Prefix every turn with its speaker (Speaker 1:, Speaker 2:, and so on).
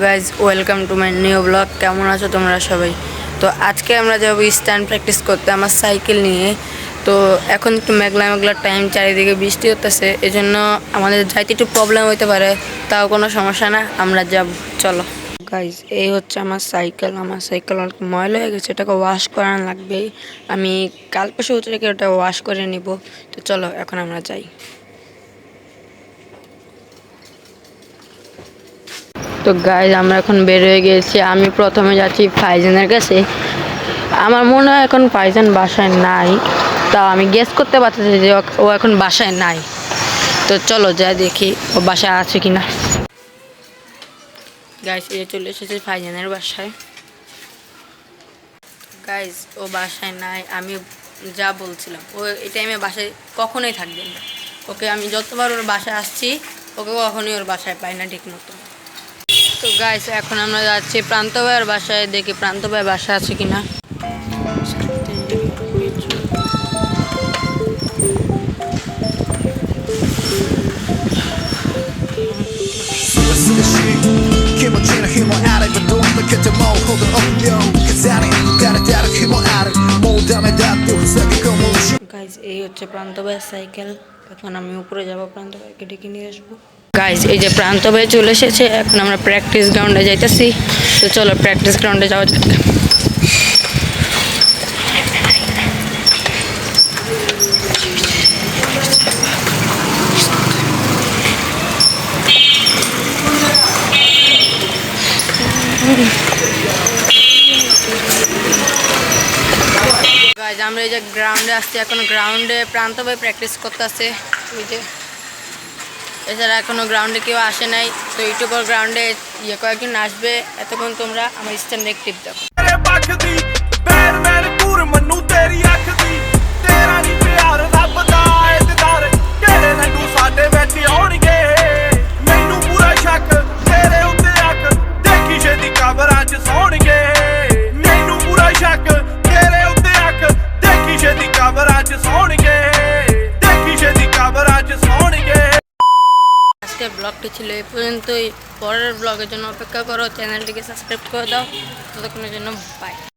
Speaker 1: Guys welcome to my new blog. কেমন আছো তোমরা সবাই? তো আজকে আমরা যাবো স্ট্যান্ড প্র্যাকটিস করতে আমার সাইকেল নিয়ে। তো এখন একটু মেঘলা মেঘলা টাইম, চারিদিকে বৃষ্টি হতেছে, এই জন্য আমাদের যাইতে একটু প্রবলেম হতে পারে, তাও কোনো সমস্যা না, আমরা যাব। চলো গাইজ, এই হচ্ছে আমার সাইকেল অনেক ময়লা হয়ে গেছে, এটাকে ওয়াশ করানো লাগবে। আমি কাল পরশু থেকে ওটা ওয়াশ করে নিব। তো চলো এখন আমরা যাই। তো গাইজ আমরা এখন বের হয়ে গেছি। আমি প্রথমে যাচ্ছি ফাইজানের কাছে। আমার মনে হয় এখন ফাইজান বাসায় নাই, তা আমি গেস করতে পারতেছি যে ও এখন বাসায় নাই। তো চলো যা দেখি ও বাসায় আছে কিনা। গাইজ এই চলে এসেছে ফাইজানের বাসায়। গাইজ ও বাসায় নাই, আমি যা বলছিলাম ও এই টাইমে বাসায় কখনোই থাকবে না। ওকে আমি যতবার ওর বাসায় আসছি, ওকে কখনোই ওর বাসায় পাই না ঠিক মতো। তো গাইস এখন আমরা যাচ্ছি প্রান্ত ভাইয়ের বাসায়, দেখি প্রান্ত ভাই বাসা আছে কিনা। গাইস এই হচ্ছে প্রান্ত ভাইয়ের সাইকেল। এখন আমি উপরে যাব, প্রান্ত ভাইকে ডেকে নিয়ে আসবো। গাইজ এই যে প্রান্ত ভাই চলে এসেছে, এখন আমরা প্র্যাকটিস গ্রাউন্ডে যাইতেছি। তো চলো প্র্যাকটিস গ্রাউন্ডে যাওয়া যাক। গাইজ আমরা এই যে গ্রাউন্ডে আসছি, এখন গ্রাউন্ডে প্রান্ত ভাই প্র্যাকটিস করতে আছে। ওই যে এছাড়া এখনো গ্রাউন্ডে কেউ আসে নাই। তো ইউটিউবার গ্রাউন্ডে কয়েকজন আসবে, এতক্ষণ তোমরা আমার স্ট্যান্ডে ক্লিপ দেখো। আজকের ব্লগটি ছিল এই পর্যন্তই। পরের ব্লগের জন্য অপেক্ষা করো, চ্যানেলটিকে সাবস্ক্রাইব করে দাও। ততক্ষণের জন্য বাই।